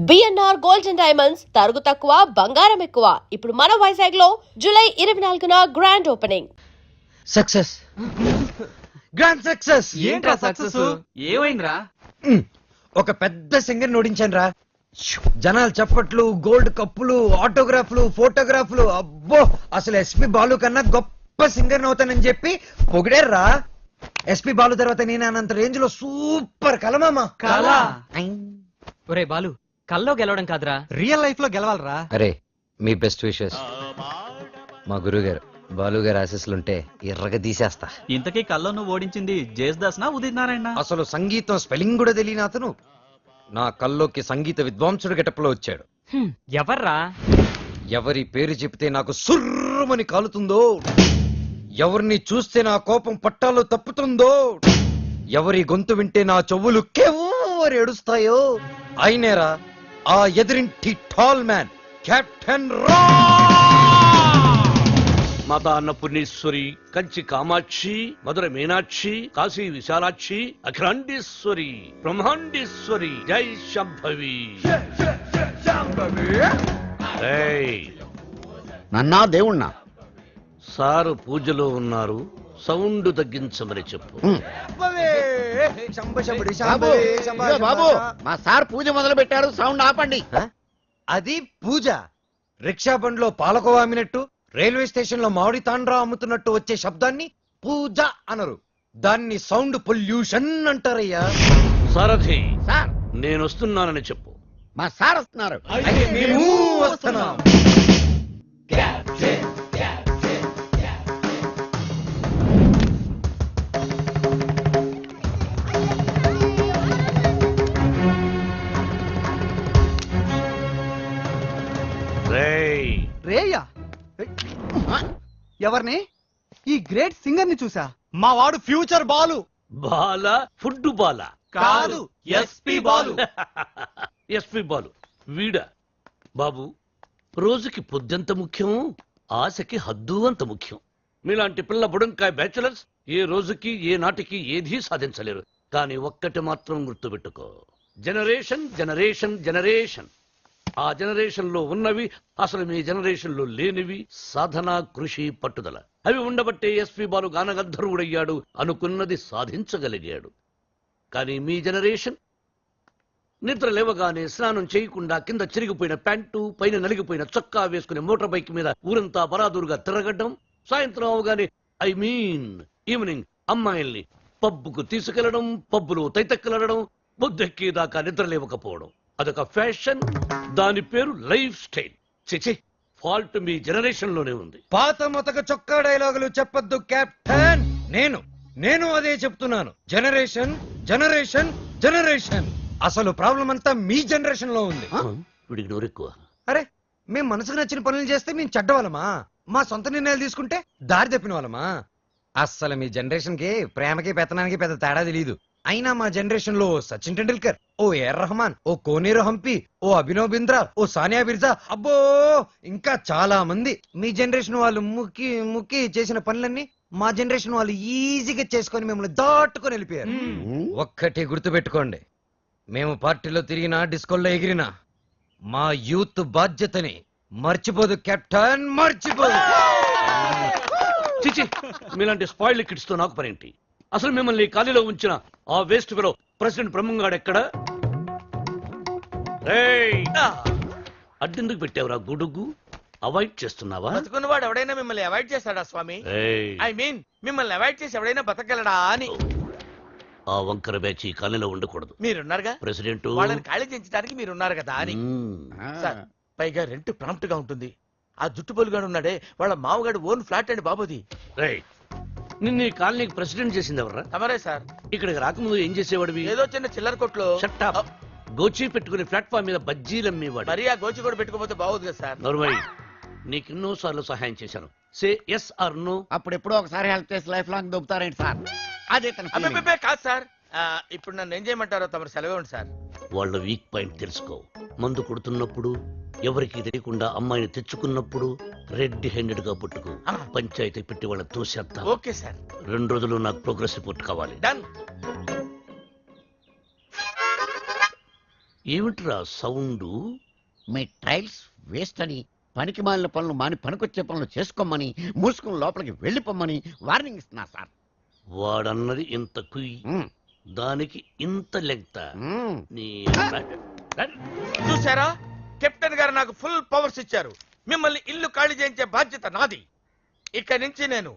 BNR gold and diamonds తరుగు తక్కువ బంగారం ఎక్కువ. ఇప్పుడు మన వైజాగ్ లో జూలై 24న grand opening. Success, grand success. ఏంట్రా సక్సెస్? ఏమైందిరా? ఒక పెద్ద సింగర్ ఓడించాను రా. జనాలు చప్పట్లు, గోల్డ్ కప్పులు, ఆటోగ్రాఫ్లు, ఫోటోగ్రాఫ్లు. అబ్బో, అసలు ఎస్పి బాలు కన్నా గొప్ప సింగర్ అవుతానని చెప్పి పొగిడారా. ఎస్పి బాలు తర్వాత నేను అనంత రేంజ్ లో సూపర్ కలమామా. కలా? ఒరే బాలు, కల్లో గెలవడం కాదురా, రియల్ లైఫ్ లో గెలవాలరా. అరే, మీ బెస్ట్ విషెస్. మా గురువు గారు బాలు గారు ఆశీస్సులుంటే ఎర్రగా తీసేస్తా. ఇంతకీ కల్లో నువ్వు ఓడించింది జేసుదాస్ నా ఉదిత్ నారాయణ? అసలు సంగీతం స్పెల్లింగ్ కూడా తెలియని అతను నా కల్లోకి సంగీత విద్వాంసుడు గెటప్లో వచ్చాడు. ఎవర్రా? ఎవరి పేరు చెప్తే నాకు సుర్రమని కాలుతుందో, ఎవరిని చూస్తే నా కోపం పట్టాలో తప్పుతుందో, ఎవరి గొంతు వింటే నా చెవులు కేవరు ఏడుస్తాయో అయినేరా ఆ ఎదురింటి టాల్ మ్యాన్, కెప్టెన్ రా. మాతా అన్నపూర్ణేశ్వరి, కంచి కామాక్షి, మధుర మీనాక్షి, కాశీ విశాలాక్షి, అఖిలాండేశ్వరి, బ్రహ్మాండేశ్వరి, జై శంభవి. నన్నా దేవుణ్ణా? సారు పూజలో ఉన్నారు, సౌండ్ తగ్గించమని చెప్పు. బాబు, మా సార్ పూజ మొదలు పెట్టారు, సౌండ్ ఆపండి. అది పూజ. రిక్షా బండ్లో పాలకోవా అమ్మినట్టు, రైల్వే స్టేషన్ లో మామిడి తాండ్రా అమ్ముతున్నట్టు వచ్చే శబ్దాన్ని పూజ అనరు, దాన్ని సౌండ్ పొల్యూషన్ అంటారయ్యా. సారథి, సార్, నేను వస్తున్నానని చెప్పు. మా సార్ వస్తున్నారు. అయితే మేము వస్తున్నాం. రేయ్, రేయ్యా? ఎవరిని? ఈ గ్రేట్ సింగర్ ని చూసా. మా వాడు ఫ్యూచర్ బాలు. బాల ఫుడ్ బాల కాదు, ఎస్పి బాలు. ఎస్పి బాలు వీడా? బాబు, రోజుకి పొద్దెంత ముఖ్యం, ఆశకి హద్దు అంత ముఖ్యం. మీలాంటి పిల్ల బుడంకాయ బ్యాచులర్స్ ఏ రోజుకి ఏ నాటికి ఏదీ సాధించలేరు. కానీ ఒక్కటి మాత్రం గుర్తుపెట్టుకో, జనరేషన్ జనరేషన్ జనరేషన్. ఆ జనరేషన్ లో ఉన్నవి అసలు మీ జనరేషన్ లో లేనివి సాధన, కృషి, పట్టుదల. అవి ఉండబట్టే ఎస్పి బాలు గానగంధర్వుడయ్యాడు, అనుకున్నది సాధించగలిగాడు. కానీ మీ జనరేషన్ నిద్ర లేవగానే స్నానం చేయకుండా కింద చిరిగిపోయిన ప్యాంటు, పైన నలిగిపోయిన చొక్కా వేసుకుని మోటార్ బైక్ మీద ఊరంతా బరాదూరుగా తిరగడం, సాయంత్రం అవగానే ఈవినింగ్ అమ్మాయిల్ని పబ్బుకు తీసుకెళ్లడం, పబ్బులో తైతెక్కలడం, బొద్దెక్కేదాకా నిద్ర లేవకపోవడం. అదొక ఫ్యాషన్, దాని పేరు లైఫ్ స్టైల్. చిచి, ఫాల్ట్ మీ జనరేషన్ లోనే ఉంది. పాత మొతక చొక్కా డైలాగులు చెప్పొద్దు కెప్టెన్. నేను అదే చెప్తున్నాను. Generation generation generation. అసలు ప్రాబ్లం అంతా మీ జనరేషన్ లో ఉంది. వీడికి నోరెక్కువ. అరే, మేం మనసుకు నచ్చిన పనులు చేస్తే మేము చెడ్డవాళ్ళమా? మా సొంత నిర్ణయాలు తీసుకుంటే దారి తప్పిన వాళ్ళమా? అస్సలు మీ జనరేషన్ కి ప్రేమకి పెత్తనానికి పెద్ద తేడా తెలియదు. అయినా మా జనరేషన్ లో సచిన్ టెండూల్కర్, ఓ ఏఆర్ రెహమాన్, ఓ కోనేరు హంపి, ఓ అభినవ్ బింద్రా, ఓ సానియా మిర్జా, అబ్బో ఇంకా చాలా మంది. మీ జనరేషన్ వాళ్ళు ముక్కి చేసిన పనులన్నీ మా జనరేషన్ వాళ్ళు ఈజీగా చేసుకొని మిమ్మల్ని దాటుకొని వెళ్ళిపోయారు. ఒక్కటి గుర్తుపెట్టుకోండి, మేము పార్టీలో తిరిగినా, డిస్కోల్లో ఎగిరినా మా యూత్ బాధ్యతని మర్చిపోదు కెప్టెన్, మర్చిపోదు. చిచి, మీలాంటి స్పాయిల్ కిడ్స్ తో నాకు పనేంటి? అసలు మిమ్మల్ని ఖాళీలో ఉంచిన ఆ వేస్ట్ ఫెలో ప్రెసిడెంట్ బ్రహ్మంగాడు ఎక్కడ? అడ్డెందుకు పెట్టావురా గుడుగు? అవాయిడ్ చేస్తున్నావా? బతుకున్నవాడు ఎవడైనా మిమ్మల్ని అవాయిడ్ చేస్తాడా స్వామి? ఐ మీన్ మిమ్మల్ని అవాయిడ్ చేసి ఎవడైనా బతకగలడా అని. ఆ వంకర బ్యాచ్ ఈ ఖాళీలో ఉండకూడదు. మీరున్నారుగా ప్రెసిడెంట్, వాళ్ళని ఖాళీ చేయించడానికి మీరున్నారు కదా అని. సార్, పైగా రెంట్ ప్రాంప్ట్ గా ఉంటుంది. ఆ జుట్టు పొలుగాడు ఉన్నాడే, వాళ్ళ మామగాడు ఓన్ ఫ్లాట్ అండి బాబుది. నిన్న ఈ కాలనీకి ప్రెసిడెంట్ చేసింది ఎవర్రా? తమరే సార్. ఇక్కడికి రాకముందు ఏం చేసేవాడివి? ఏదో చిన్న చిల్లర కొట్లో గోచి పెట్టుకుని ప్లాట్ఫామ్ మీద బజ్జీలు అమ్మేవాడు. మరి ఆ గోచి కూడా పెట్టుకోపోతే బాగోదు కదా సార్. నర్మై, నీకెన్నో సార్లు సహాయం చేశాను. Say yes or no. అప్పుడెప్పుడో ఒకసారి హెల్ప్ చేసి లైఫ్ లాంగ్ దొబ్బుతారేంటి సార్? అదే అబ్బే కాదు సార్. ఇప్పుడు నన్ను ఏం చేయమంటారో తమరు సెలవు సార్. వాళ్ళ వీక్ పాయింట్ తెలుసుకో. మందు కొడుతున్నప్పుడు, ఎవరికి తెలియకుండా అమ్మాయిని తెచ్చుకున్నప్పుడు రెడ్ హ్యాండెడ్ గా పట్టుకో. పంచాయతీ పెట్టి వాళ్ళ తోసేద్దాం. Okay sir. 2 రోజులు నాకు ప్రోగ్రెస్ రిపోర్ట్ కావాలి. డన్. ఏమిట్రా సౌండ్? మీ ట్రయల్స్ వేస్ట్ అని, పనికి మాలిన పనులు మాని పనికొచ్చే పనులు చేసుకోమని, మూసుకుని లోపలికి వెళ్ళిపోమ్మని వార్నింగ్ ఇస్తున్నా సార్. వాడన్నది ఇంత కుయ్, మ్మ్. దానికి ఇంత లెంగ్త. మ్మ్. నీ చూసారా, కెప్టెన్ గారు నాకు ఫుల్ పవర్స్ ఇచ్చారు. మిమ్మల్ని ఇల్లు ఖాళీ చేయించే బాధ్యత నాది. ఇక నుంచి నేను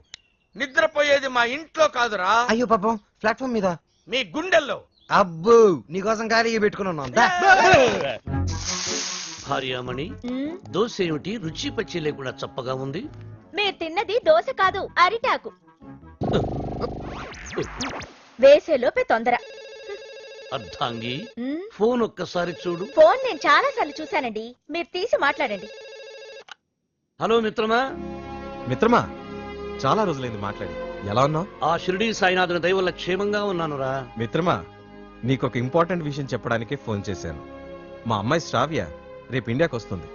నిద్రపోయేది మా ఇంట్లో కాదురా, అయ్యో పాపం ప్లాట్ఫామ్ మీద. మీ గుండెల్లో. అబ్బో నీకోసం ఖాళీగా పెట్టుకుని ఉన్నాం దా. భార్యామణి, దోశ ఏమిటి రుచి పచ్చి లేకుండా చప్పగా ఉంది? మీరు తిన్నది దోశ కాదు, అరిటాకు. వేసేలోపే తొందర. అర్ధాంగి, ఫోన్ ఒక్కసారి చూడు. ఫోన్ నేను చాలా సార్లు చూశానండి, మీరు తీసి మాట్లాడండి. హలో మిత్రమా. మిత్రమా, చాలా రోజులైంది మాట్లాడి. ఎలా ఉన్నావు? ఆ షిరిడి సాయినాథుని దయ వల్ల క్షేమంగా ఉన్నానురా. మిత్రమా, నీకొక ఇంపార్టెంట్ విషయం చెప్పడానికే ఫోన్ చేశాను. మా అమ్మాయి శ్రావ్య రేపు ఇండియాకి వస్తుంది.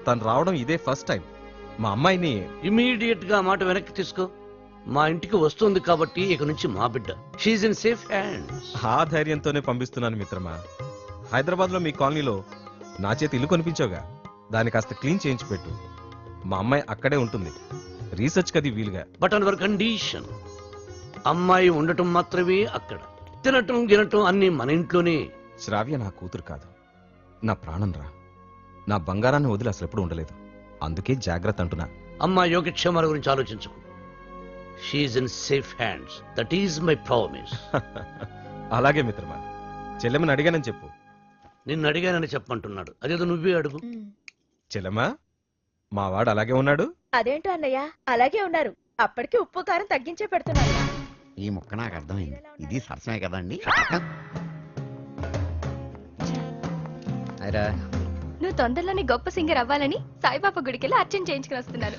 తను రావడం ఇదే ఫస్ట్ టైం. మా అమ్మాయిని ఇమీడియట్ గా మాట వెనక్కి తీసుకో. మా ఇంటికి వస్తుంది కాబట్టి ఇక నుంచి మా బిడ్డ. She's in safe hands. ఆ ధైర్యంతోనే పంపిస్తున్నాను మిత్రమా. హైదరాబాద్ లో మీ కాలనీలో నా చేతి ఇల్లు కొనిపించావుగా, దాన్ని కాస్త క్లీన్ చేయించి పెట్టు. మా అమ్మాయి అక్కడే ఉంటుంది, రీసెర్చ్ కది వీలుగా. బట్ అన్ అవర్ కండిషన్, అమ్మాయి ఉండటం మాత్రమే అక్కడ, తినటం గినటం అన్ని మన ఇంట్లోనే. శ్రావ్య నా కూతురు కాదు, నా ప్రాణం రా. నా బంగారాన్ని వదిలి అసలు ఎప్పుడు ఉండలేదు. అందుకే జాగ్రత్త అంటున్నా. అమ్మాయి యోగక్షేమాల గురించి ఆలోచించుకో. She's in safe hands, that is my promise. అలాగే మిత్రమా. చెల్లెమ్మని అడిగానని చెప్పు. నిన్ను అడిగానని చెప్పమంటున్నాడు, అదేదో నువ్వే అడుగు. చెల్లెమ్మా, మా వాడు అలాగే ఉన్నాడు. అదేంటో అన్నయ్య, అలాగే ఉన్నారు. అప్పటికి ఉప్పు కారం తగ్గించే పెడుతున్నారు. ఈ ముక్క నాకు అర్థమైంది. ఇది సరసమే కదండి. నువ్వు తొందరలోనే గొప్ప సింగర్ అవ్వాలని సాయిబాబా గుడికెళ్ళి అర్చన చేయించుకుని వస్తున్నాను.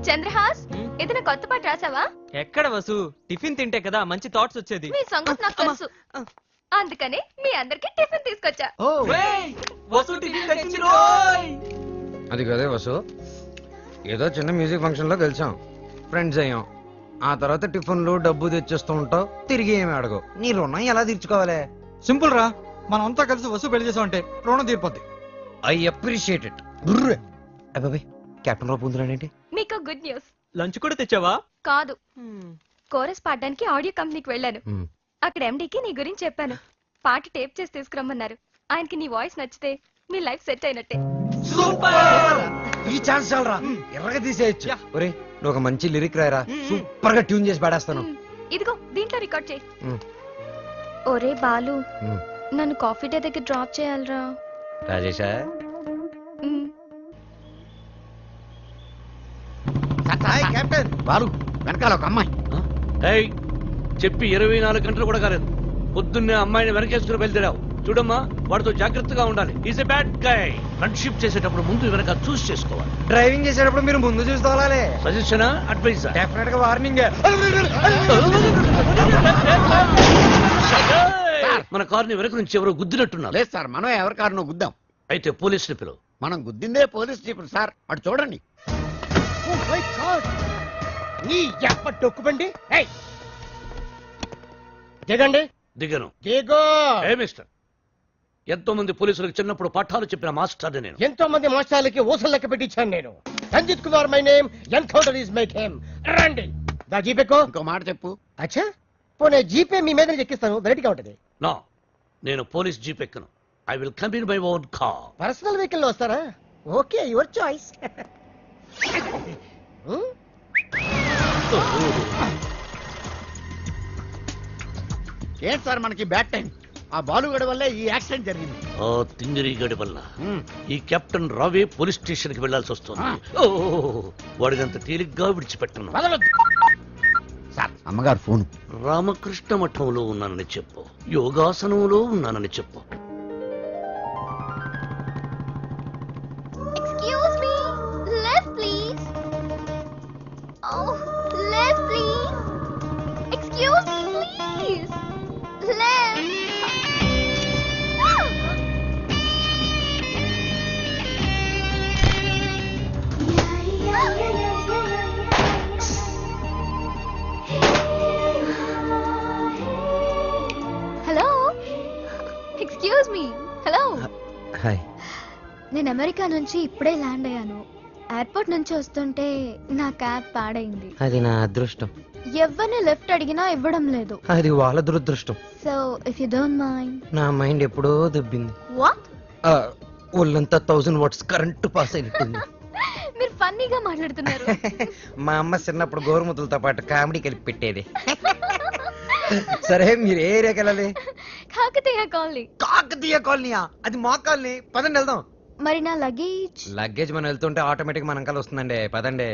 చంద్రహాస్, ఏదైనా కొత్త పాట రాసావా? ఎక్కడ వసు, టిఫిన్ తింటే కదా మంచి థాట్స్ వచ్చేది. మీ సంగతి నాకు తెలుసు, అందుకనే మీ అందరికి టిఫిన్ తీసుకొచ్చా. వసు టిఫిన్ తెచ్చింది రోయ్. అది కదే వసు, ఏదో చిన్న మ్యూజిక్ ఫంక్షన్ లో కలిసాం, ఫ్రెండ్స్ అయ్యాం. ఆ తర్వాత టిఫిన్లు డబ్బు తెచ్చేస్తూ ఉంటావు, తిరిగి ఏమి అడగవు. నీ రుణం ఎలా తీర్చుకోవాలి? సింపుల్ రా, మనం అంతా కలిసి వస్తు పెళ్లి చేసామంటే రుణం తీరిపోద్ది. I appreciate it. అబ్బాయి కెప్టెన్ రావు పొందులాడేంటి? మీకు గుడ్ న్యూస్. లంచ్ కూడా తెచ్చావా? కాదు, కోరస్ పాడడానికి ఆడియో కంపెనీకి వెళ్ళాను. అక్కడ ఎండీకి నీ గురించి చెప్పాను. పాట టేప్ చేసి తీసుకురమ్మన్నారు. ఆయనకి నీ వాయిస్ నచ్చితే మీ లైఫ్ సెట్ అయినట్టే. ఈ ఛాన్స్ చాలరా, ఎర్రగా తీసేయచ్చు. ఒరే నువ్వు ఒక మంచి లిరిక్ రాయరా, సూపర్ గా ట్యూన్ చేసి పాడేస్తాను. ఇదిగో దీంట్లో రికార్డ్ చేయి. ఒరే బాలు, నన్ను కాఫీ డే దగ్గర డ్రాప్ చేయాలరా. రాజేశా, కెప్టెన్ బాలు, వెనకాల ఒక అమ్మాయి. ఏయ్, చెప్పి 24 గంటలు కూడా కాలేదు, పొద్దున్నే అమ్మాయిని వెనకేసుకుని బయలుదేరావు. చూడమ్మా, వాడితో జాగ్రత్తగా ఉండాలి. Is a bad guy. Friendship చేసేటప్పుడు ముందు వెనక చూస్ చేసుకోవాలి. డ్రైవింగ్ చేసేటప్పుడు మీరు ముందు చూసుకోవాలి. సజెషనా, అడ్వైజా? డెఫినెట్ గా వార్నింగ్. మన కారుని వెనక నుంచి ఎవరో గుద్దినట్టున్నారు. లేదు సార్, మనం ఎవరి కారునో గుద్దాం. అయితే పోలీసులు పిలువు. మనం గుద్దిందే పోలీస్ జీపులు సార్, అటు చూడండి. దిగండి. దిగను. దిగో. ఏ మిస్టర్, ఎంతో మంది పోలీసులకు చిన్నప్పుడు పాఠాలు చెప్పిన మాస్టర్ని నేను. ఎంతో మంది మోసాలకి ఊసలు లెక్క పెట్టించాను నేను. Ranjit Kumar my name, encounter is my game. రండి, దా జీపేకో. ఇంకో మాట చెప్పు. అచ్చా, పోనీ జీపే మీ మీద ఎక్కిస్తాను, వెరైటీగా ఉంటది. నో, నేను పోలీస్ జీప్ ఎక్కను. I will come in my own car. Personal vehicle లో వస్తారా? Okay, your choice. ఏంటి సార్ మనకి బ్యాడ్ టైం? ఆ బాలుగడ వల్లే ఈ యాక్సిడెంట్ జరిగింది. ఆ తింగిరి గడి వల్ల ఈ కెప్టెన్ రావే పోలీస్ స్టేషన్ కి వెళ్లాల్సి వస్తుంది. వాడినంత తేలిగ్గా విడిచిపెట్టను. సార్, అమ్మగారు ఫోన్. రామకృష్ణ మఠంలో ఉన్నానని చెప్పు, యోగాసనంలో ఉన్నానని చెప్పు. Excuse me, left please. Oh, left please. Excuse me please. Left. Hello, excuse hi. నేను అమెరికా నుంచి ఇప్పుడే ల్యాండ్ అయ్యాను. ఎయిర్పోర్ట్ నుంచి వస్తుంటే నా క్యాబ్ పాడైంది. అది నా అదృష్టం. ఎవరిని లిఫ్ట్ అడిగినా ఇవ్వడం లేదు. అది వాళ్ళ దురదృష్టం. So if you don't mind. నా మైండ్ ఎప్పుడో దబ్బింది. వాట్? ఒళ్ళంతా 1000 వాట్స్ కరెంటు పాస్ అయినట్టుంది. మీరు ఫన్నీగా మాట్లాడుతున్నారు. మా అమ్మ చిన్నప్పుడు గోరుముద్దలతో పాటు కామెడీ కలిపి పెట్టేది. సరే మీరు ఏ ఏరియాకి వెళ్ళాలి? కాకతీయ కాలనీ. కాకతీయ కాలనీయా? అది మా కాలనీ. పదండి వెళ్దాం. మరి నా లగేజ్? లగేజ్ మనం వెళ్తుంటే ఆటోమేటిక్ మన అంకల్ వస్తుందండి. పదండి.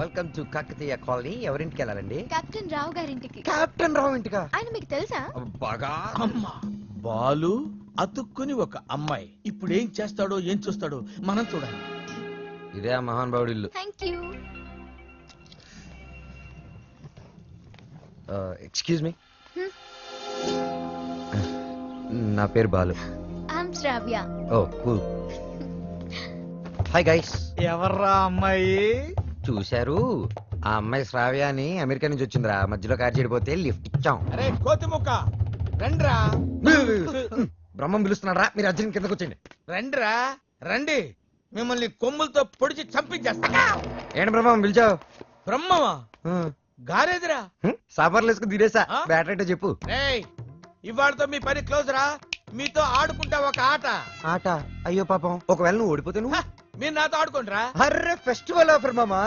Welcome to Kakatiya colony. ఎవరింటికి వెళ్ళాలండి? కెప్టెన్ రావు గారింటికి. కెప్టెన్ రావు ఇంటికా? ఆయన మీకు తెలుసా? బాగా. అమ్మా బాలు అతుక్కుని ఒక అమ్మాయి. ఇప్పుడు ఏం చేస్తాడో ఏం చూస్తాడో మనం చూడాలి. ఇదే ఆ మహానుభావుడి ఇల్లు. Thank you. Excuse me. నా పేరు Balu. I'm Shravya. Oh cool. Hi guys. ఎవర్రా అమ్మాయి? చూశారు, ఆ అమ్మాయి శ్రావ్య అని అమెరికా నుంచి వచ్చిందిరా. మధ్యలో కార్ చెడిపోతే లిఫ్ట్ ఇచ్చాం. అరే కోతి ముక్క రండ్రా. బ్రహ్మం పిలుస్తున్నారా? మీరు అర్జున్ కిందకు వచ్చండి. రండ్రా రండి. మిమ్మల్ని కొమ్ములతో పొడిచి చంపించేస్తా. ఏంటి బ్రహ్మం పిలిచావు? బ్రహ్మమా గారేదిరా. సాంబార్లు వేసుకుని తినేసా. ఆ? బ్యాటరీ చెప్పు. రేయ్ ఇవాళతో మీ పని క్లోజ్ రా. మీతో ఆడుకుంటా ఒక ఆట. ఆట? అయ్యో పాపం, ఒకవేళ నువ్వు ఓడిపోతే నువ్వు? మీరు నాతో ఆడుకోండిరా. అర్రే ఫెస్టివల్ ఆఫర్ మామా.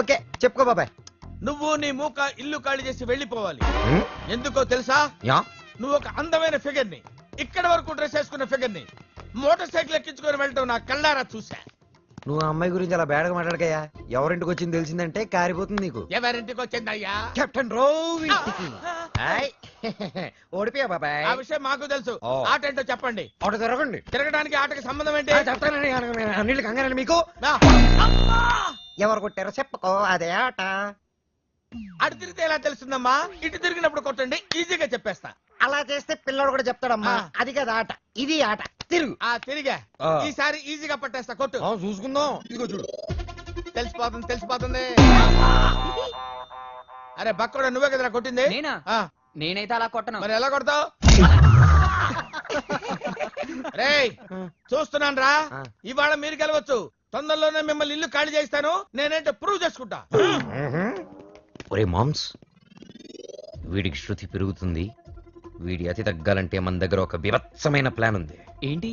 ఓకే చెప్పుకో బాబాయ్. నువ్వు నీ మూక ఇల్లు ఖాళీ చేసి వెళ్ళిపోవాలి. హ్మ్? ఎందుకో తెలుసా? యా. నువ్వు ఒక అందమైన ఫిగర్ ని, ఇక్కడ వరకు డ్రెస్ వేసుకున్న ఫిగర్ ని మోటార్ సైకిల్ ఎక్కించుకొని వెళ్ళటం నా కళ్ళారా చూసా. నువ్వు ఆ అమ్మాయి గురించి అలా బేడగా మాట్లాడకయ్యా. ఎవరింటికి వచ్చింది తెలిసిందంటే కారిపోతుంది నీకు. ఎవరింటికి వచ్చిందయ్యా? కెప్టెన్ రోవ్ ఇంటికి. హాయ్. ఓడిపోయా బాబాయ్. ఆ విషయం మాకు తెలుసు. ఓ. ఆట ఏంటో చెప్పండి. ఆట తిరగండి. తిరగడానికి ఆటకి సంబంధం ఏంటి? చెప్తానండి. అన్నిళ్ళు కంగారండి మీకు. ఆ. అమ్మా! ఎవరు కొట్టారో చెప్పుకో, అదే ఆట. అటు తిరిగితే ఎలా తెలుస్తుందమ్మా? ఇటు తిరిగినప్పుడు కొట్టండి, ఈజీగా చెప్పేస్తా. అలా చేస్తే పిల్లడు కూడా చెప్తాడమ్మా. ఆ. అది కదా ఆట, ఇది ఆట. తిరుగు. ఆ తిరిగా ఆ. ఈసారి ఈజీగా పట్టేస్తా. కొట్టు. చూసుకుందాం. ఇదిగో చూడు. తెలిసిపోతుంది. అరే బక్కడా, నువ్వే కదరా కొట్టింది? నేనా? ఆ, నేనైతే అలా కొట్టను. మరి ఎలా కొడతావు? రేయ్ చూస్తున్నాను రా. ఆ. ఇవాళ మీరు గెలవచ్చు. తొందరలోనే మిమ్మల్ని ఇల్లు ఖాళీ చేస్తాను. నేనేంటో ప్రూవ్ చేసుకుంటా. ఒరే మామ్స్, వీడికి శృతి పెరుగుతుంది. వీడి అతి తగ్గాలంటే మన దగ్గర ఒక వివత్సమైన ప్లాన్ ఉంది. ఏంటి?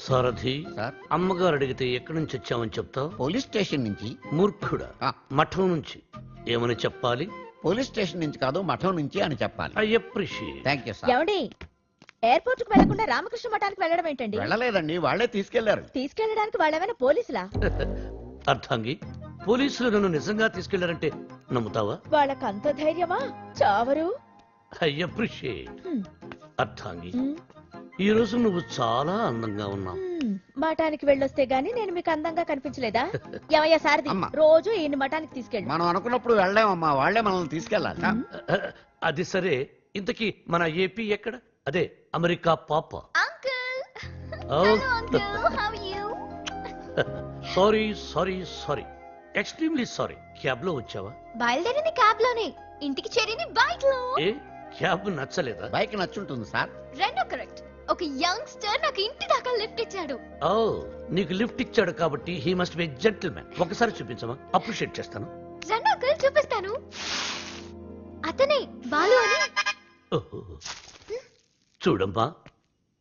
సారథి, సార్ అమ్మగారు అడిగితే ఎక్కడి నుంచి వచ్చామని చెప్తావు? పోలీస్ స్టేషన్ నుంచి. మూర్ఖుడా. ఆ. మఠం నుంచి ఏమని చెప్పాలి? పోలీస్ స్టేషన్ నుంచి కాదు, మఠం నుంచి అని చెప్పాలి. I appreciate. Thank you sir. ఏమండి, ఎయిర్పోర్ట్ కు వెళ్లకుండా రామకృష్ణ మఠానికి వెళ్ళడం ఏంటండి? వెళ్ళలేదండి, వాళ్ళే తీసుకెళ్లారు. తీసుకెళ్ళడానికి వాళ్ళేమైనా పోలీసులా? అర్థంగి, పోలీసులు నన్ను నిజంగా తీసుకెళ్లారంటే నమ్ముతావా? వాళ్ళకంత ధైర్యమా? చావరు. I appreciate. హ్మ్. అర్థంగి, హ్మ్. ఈ రోజు నువ్వు చాలా అందంగా ఉన్నావు. హ్మ్. మఠానికి వెళ్ళొస్తే గానీ నేను మీకు అందంగా కనిపించలేదా? ఏమయ్యా సారథి, అమ్మా. రోజు ఈయన మఠానికి తీసుకెళ్ళు. మనం అనుకున్నప్పుడు వెళ్ళామమ్మా, వాళ్ళే మనల్ని తీసుకెళ్ళాలి. అది సరే, ఇంతకీ మన ఏపీ ఎక్కడ? అదే అమెరికా పాప. Uncle. Oh. Hello uncle, how are you? Sorry extremely sorry. Cab లో వచ్చావా? బయలుదేరింది క్యాబ్ లోనే, ఇంటికి చేరింది బైక్ లో. ఏ క్యాబ్ నచ్చలేదా? బైక్ నచ్చుంటుంది సార్. రెండో కరెక్ట్. ఒక యంగ్స్టర్ నాకు ఇంటి దాకా లిఫ్ట్ ఇచ్చాడు. ఓ, నీకు లిఫ్ట్ ఇచ్చాడు కాబట్టి హీ మస్ట్ బి జెంటిల్మెన్. ఒకసారి చూపించమా, అప్రిషియేట్ చేస్తాను. రెండు అంకుల్ చూపిస్తాను. అతనే బాలు అని. ఓహో. చూడమ్మా,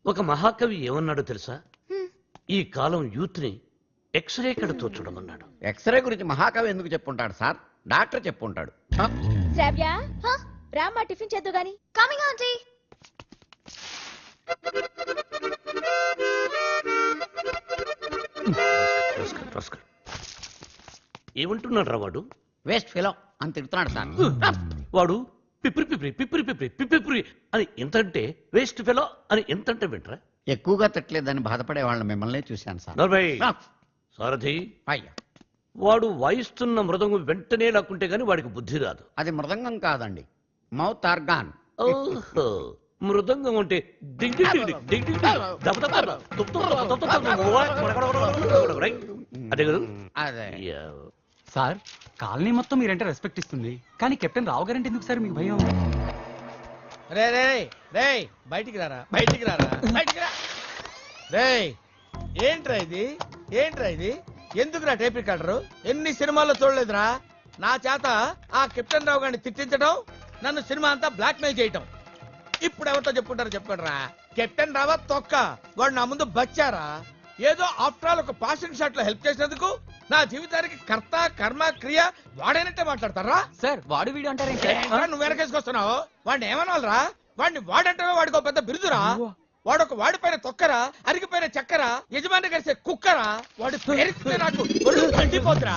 ఒక మహాకవి ఏమన్నాడో తెలుసా? హ్మ్. ఈ కాలం యూత్ ని ఎక్స్రే కడుతో చూడమన్నాడు. ఎక్స్రే గురించి మహాకవి ఎందుకు చెప్పుంటాడు సార్? డాక్టర్ చెప్పుంటాడు. శ్రావ్య, హ? రామ్మా టిఫిన్ చేద్దు గాని. Coming aunty. ఏమంటున్నాడు రా వాడు? వేస్ట్ ఫిలో అని తిడుతున్నాడు సార్. వాడు పిప్రి అని ఎంతంటే వేస్ట్ ఫెలో అని ఎంతంటే వింటరా? ఎక్కువగా తిట్టలేదని బాధపడే వాళ్ళని మిమ్మల్ని చూశాను సార్. నర్మయ్, ఆ, సారథి, అయ్యా, వాడు వాయిస్తున్న మృదంగం వెంటనే లాక్కుంటే గాని వాడికి బుద్ధి రాదు. అది మృదంగం కాదండి, మౌత్ ఆర్గాన్. ఓహో, మృదంగం అంటే డింగ్ డింగ్ డింగ్ డింగ్ డింగ్ డింగ్ దబ దబ దబ తుప్ తుప్ తుప్ తుప్ తుప్ తుప్ తుప్ తుప్ తుప్ తుప్ తుప్ రైట్? అదే కదా? అదే. యా. సార్ కాలనీ మొత్తం మీరంటే రెస్పెక్ట్ ఇస్తుంది కానీ కెప్టెన్ రావు గారంటే ఎందుకు సార్ మీకు భయం? రే రే రే బయటికి రారా, బయటికి రారా, బయటికి రా. రే ఏంట్రా ఇది, ఏంట్రా ఇది? ఎందుకురా టేప్ రికార్డరు? ఎన్ని సినిమాల్లో చూడలేదురా నా చేత ఆ కెప్టెన్ రావు గారిని తిట్టించడం, నన్ను సినిమా అంతా బ్లాక్ మెయిల్ చేయటం. ఇప్పుడు ఎవరితో చెప్పుకుంటారో చెప్పుకోండిరా. కెప్టెన్ రావా తొక్క, వాడు నా ముందు బచ్చారా. ఏదో ఆఫ్టర్ ఆల్ ఒక పాసింగ్ షాట్ లో హెల్ప్ చేసినందుకు నా జీవితానికి కర్త కర్మ క్రియ వాడైనట్టే మాట్లాడతారా? సార్ వాడు వీడు అంటారేంటి? నువ్వు వెనకేసుకొస్తున్నావు. వాడిని ఏమనాలరా? వాడిని వాడంటే వాడికి ఒక పెద్ద బిరుదురా. వాడొక వాడిపైన తొక్కరా, అరిగిపోయిన చక్కరా, యజమాని కలిసే కుక్కరా. వాడి పేరుస్తే నాకు ఒళ్ళు మండిపోతురా.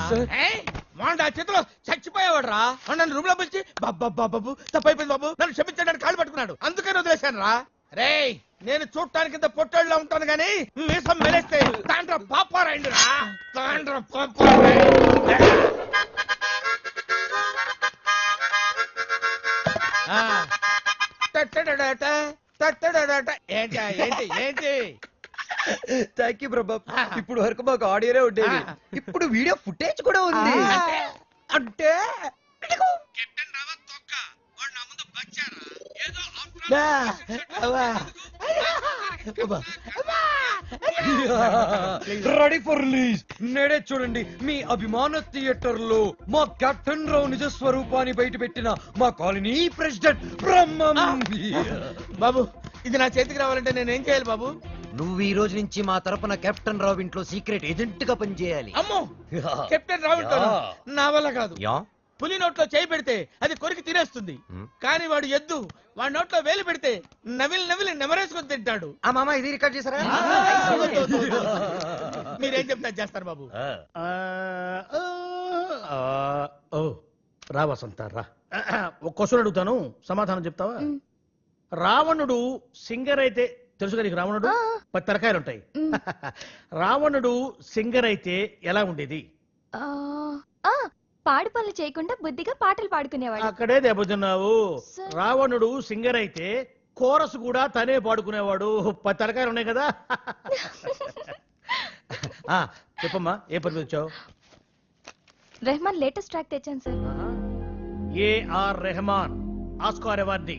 వాడు ఆ చేతిలో చచ్చిపోయేవాడురా. వాడు నన్ను రూమ్ లో పిలిచి బాబు తప్పైపోయింది బాబు, నన్ను క్షమించడానికి కాళ్ళు పట్టుకున్నాడు. అందుకని వదిలేశాను రా. రేయ్ నేను చూడటానికి ఇంత పొట్టోళ్ళలో ఉంటాను గానీ మీసం మెలేస్తే తాండ్ర పాపారాయండిరా, తాండ్ర ఏంటి ఏంటి ఏంటి? థ్యాంక్ యూ ప్రభా. ఇప్పుడు వరకు మాకు ఆడియోనే ఉండేది, ఇప్పుడు వీడియో ఫుటేజ్ కూడా ఉంది. అంటే రెడీ ఫర్ రిలీజ్. నేడే చూడండి మీ అభిమాన థియేటర్ లో మా కెప్టెన్ రావు నిజ స్వరూపాన్ని బయట పెట్టిన మా కాలనీ ప్రెసిడెంట్ బ్రహ్మం. బాబు ఇది నా చేతికి రావాలంటే నేనేం చేయాలి బాబు? నువ్వు ఈ రోజు నుంచి మా తరపున కెప్టెన్ రావు ఇంట్లో సీక్రెట్ ఏజెంట్ గా పనిచేయాలి. అమ్మో కెప్టెన్ రావు ఇంట్లో నా వల్ల కాదు. యా పులి నోట్లో చేయి పెడితే అది కొరికి తినేస్తుంది, కానీ వాడు ఎద్దు. వాడి నోట్లో వేలు పెడితే నవిలి నవిలి నెమరేసుకొని తింటాడు. ఆ మామ ఇది రికార్డ్ చేశారా? మీరేం చెప్తా చేస్తారు బాబు. ఓ రా వసంత రా. ఒక క్వశ్చన్ అడుగుతాను, సమాధానం చెప్తావా? రావణుడు సింగర్ అయితే తెలుసుగా నీకు? రావణుడు 10 తరకాయలు ఉంటాయి. రావణుడు సింగర్ అయితే ఎలా ఉండేది? పాడు పనులు చేయకుండా బుద్ధిగా పాటలు పాడుకునేవాడు. అక్కడే దెబ్బతిన్నావు. రావణుడు సింగర్ అయితే కోరస్ కూడా తనే పాడుకునేవాడు. 10 తరకాయలు ఉన్నాయి కదా. చెప్పమ్మా ఏ పని మీద వచ్చావు? రెహమాన్ లేటెస్ట్ ట్రాక్ తెచ్చాను sir. AR Rahman Oscar awardee,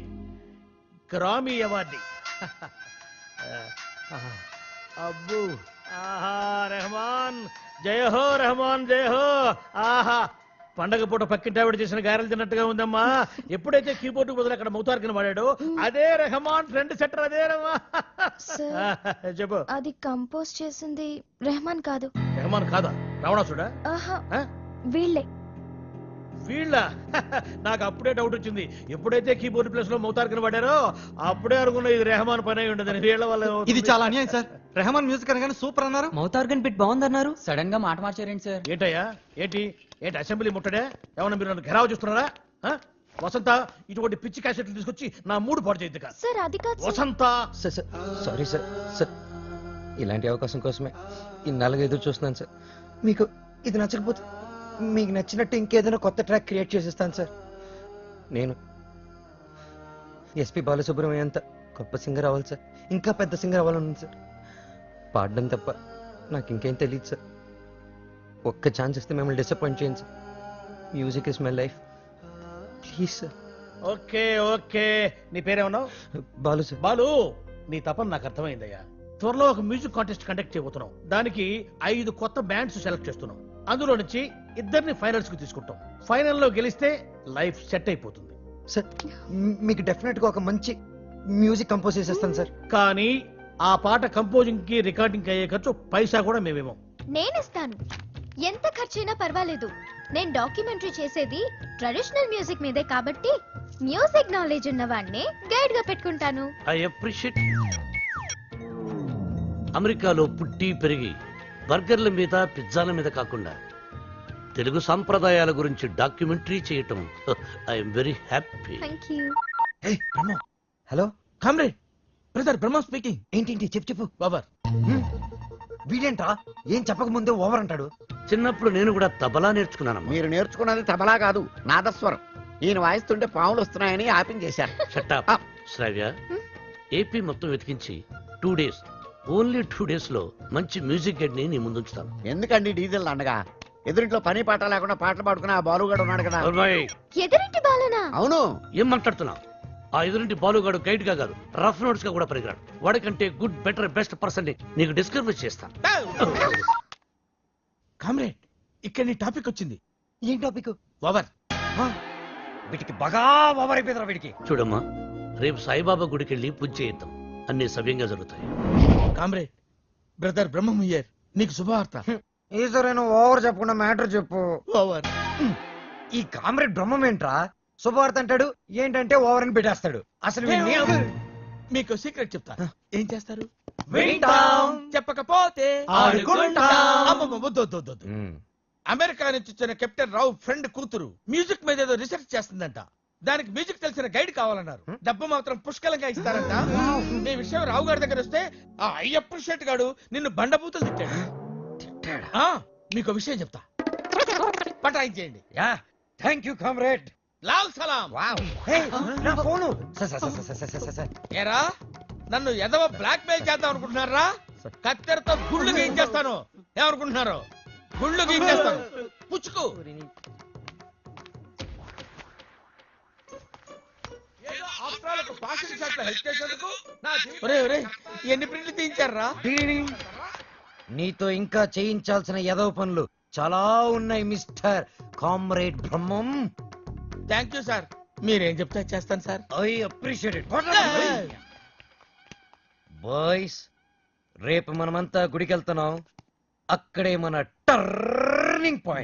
Grammy awardee. అబ్బు ఆహా రెహమాన్ జయ హో, రెహమాన్ జయ హో. ఆహా పండగ పూట పక్కింటి ఆవిడ చేసిన గారెలు తిన్నట్టుగా ఉందమ్మా. ఎప్పుడైతే కీబోర్డ్ బదులు అక్కడ మౌతార్కిన వాడాడో అదే రెహమాన్ ఫ్రెండ్ సెటర్. అదే రమ్మా. చెప్పు. అది కంపోజ్ చేసింది రెహమాన్ కాదు. రెహమాన్ కాదా? రావణాసుడా? వీళ్ళే. వీళ్ళ నాకు అప్పుడే డౌట్ వచ్చింది. ఎప్పుడైతే కీబోర్డ్ ప్లేస్ లో మౌతార్కిన వాడారో అప్పుడే అనుకున్నా ఇది రెహమాన్ పని అయి ఉండదని. వీళ్ళ వల్ల ఇది చాలా అన్యాయం సార్. రెహమాన్ మ్యూజిక్ అనగానే సూపర్ అన్నారు, మౌతార్గన్ బిట్ బాగుందన్నారు, సడన్ గా మాట మార్చారేంటి సార్? ఏంటయ్యా ఏంటి ఏంటి అసెంబ్లీ ముట్టడే? ఏమన్నా మీరు నన్ను ఘెరావు చూస్తున్నారా? వసంత ఇటువంటి పిచ్చి క్యాసెట్లు తీసుకొచ్చి నా మూడు పాడు చేయద్దు కాదు. సార్ అది కాదు వసంత. Sorry sir. సార్ ఇలాంటి అవకాశం కోసమే ఇన్నాళ్ళుగా ఎదురు చూస్తున్నాను సార్. మీకు ఇది నచ్చకపోతే మీకు నచ్చినట్టు ఇంకేదైనా కొత్త ట్రాక్ క్రియేట్ చేసేస్తాను సార్. నేను ఎస్పి బాలసుబ్రహ్మణ్యం అంత గొప్ప సింగర్ అవ్వాలి సార్, ఇంకా పెద్ద సింగర్ అవ్వాలని సార్. పాడడం తప్ప నాకు ఇంకేం తెలియదు సార్. ఒక్క ఛాన్స్ ఇస్తే మిమ్మల్ని డిసప్పాయింట్ చేయండి sir. Music is my life, please sir. Okay okay. నీ పేరేమన్నావు? బాలు సార్. బాలు నీ తపన నాకు అర్థమైందయ్యా. త్వరలో ఒక మ్యూజిక్ కాంటెస్ట్ కండక్ట్ చేయబోతున్నాం. దానికి 5 కొత్త బ్యాండ్స్ సెలెక్ట్ చేస్తున్నాం. అందులో నుంచి 2 ఫైనల్స్ కు తీసుకుంటాం. ఫైనల్లో గెలిస్తే లైఫ్ సెట్ అయిపోతుంది సార్. మీకు డెఫినెట్ గా ఒక మంచి మ్యూజిక్ కంపోజ్ చేసేస్తాను సార్. కానీ ఆ పాట కంపోజింగ్ కి రికార్డింగ్ అయ్యే ఖర్చు పైసా కూడా మేమేమో. నేనిస్తాను, ఎంత ఖర్చైనా పర్వాలేదు. నేను డాక్యుమెంటరీ చేసేది ట్రెడిషనల్ మ్యూజిక్ మీదే కాబట్టి మ్యూజిక్ నాలెడ్జ్ ఉన్న వాడిని గైడ్ గా పెట్టుకుంటాను. I appreciate. అమెరికాలో పుట్టి పెరిగి బర్గర్ల మీద పిజ్జాల మీద కాకుండా తెలుగు సాంప్రదాయాల గురించి డాక్యుమెంటరీ చేయటం I'm very happy. Thank you. Hello comrade brother Brahma speaking. ఏంటి చెప్పు బాబర్. వీడేంట్రా ఏం చెప్పక ముందే ఓవర్ అంటాడు. చిన్నప్పుడు నేను కూడా తబలా నేర్చుకున్నానమ్మా. మీరు నేర్చుకున్నది తబలా కాదు, నాదస్వరం. ఈయన వాయిస్తుంటే పాములు వస్తున్నాయని ఆపించేశారు. షట్ అప్ శ్రావ్య. ఏపీ మొత్తం వెతికించి 2 days, ఓన్లీ 2 days లో మంచి మ్యూజిక్ గైడ్ ని నీ ముందుంచుతాను. ఎందుకండి డీజిల్ అండగా? ఎదురింట్లో పని పాట లేకుండా పాటలు పాడుకుని ఆ బాలుగాడు ఉన్నాడు కదా. అమ్మాయి, ఎదురింటి బాలనా? అవును. ఏం మాట్లాడుతున్నావు? ఆ ఎదురింటి బాలుగాడు గైడ్ గా కాదు, రఫ్ నోట్స్ గా కూడా పరిగరాడు. వాడికంటే గుడ్ బెటర్ బెస్ట్ పర్సన్ ని నీకు డిస్క్రిబ్ చేస్తాను. కామ్రేడ్, ఇక్కడ నీ టాపిక్ వచ్చింది. ఏం టాపిక్? ఓవర్. వీటికి బాగా ఓవర్ అయిపోయిందిరా వీడికి. చూడమ్మా, రేపు సాయిబాబా గుడికి వెళ్ళి పూజ చేయిద్దాం, అన్ని సవ్యంగా జరుగుతాయి. Comrade, brother Brahmam here. నీకు శుభవార్త. ఈసారైనా ఓవర్ చెప్పకుండా మ్యాటర్ చెప్పు. ఓవర్. ఈ కామ్రేడ్ బ్రహ్మం ఏంట్రా? శుభవార్త అంటాడు, ఏంటంటే ఓవర్ అని పెట్టేస్తాడు. అసలు వీడిని మీకు సీక్రెట్ చెప్తా. ఏం చేస్తారు? వింటాం. చెప్పకపోతే ఆడుకుంటాం. అమ్మమ్మ, వద్దు, వద్దు, వద్దు, వద్దు. అమెరికా నుంచి వచ్చిన కెప్టెన్ రావు ఫ్రెండ్ కూతురు మ్యూజిక్ మీద ఏదో రీసెర్చ్ చేస్తుందంట. దానికి మ్యూజిక్ తెలిసిన గైడ్ కావాలన్నారు. డబ్బు మాత్రం పుష్కలంగా ఇస్తారంట. మీ విషయం రావు గారి దగ్గర వస్తే ఆ అయ్యప్ప షెట్ గాడు నిన్ను బండబూతులు తిట్టాడు. ఆ, మీకు విషయం చెప్తా, పటాయించేయండి. Yeah, thank you comrade. లాల్ సలాం. నా ఫోను. ఏరా, నన్ను ఎదవ బ్లాక్ మెయిల్ చేద్దాం అనుకుంటున్నారా? కత్తెరతో గుళ్ళు గీయించేస్తాను. ఏమనుకుంటున్నారు? గుళ్ళు గీయించేస్తాను. పుచ్చుకు. ఏదో ఆఫ్రాలకు పాసింగ్ షాట్ లో హెల్ప్ చేసేందుకు నా జీవితం- ఒరేయ్, ఒరేయ్, ఎన్ని ప్రింట్లు తీయించారా? నీతో ఇంకా చేయించాల్సిన ఎదవ పనులు చాలా ఉన్నాయి mister comrade Brahmam. Thank you sir. మీరేం చెప్తే చేస్తాను sir. I appreciate it. Boys, రేపు మనమంతా గుడికి వెళ్తున్నాం. అక్కడే మన టర్నింగ్ పాయింట్.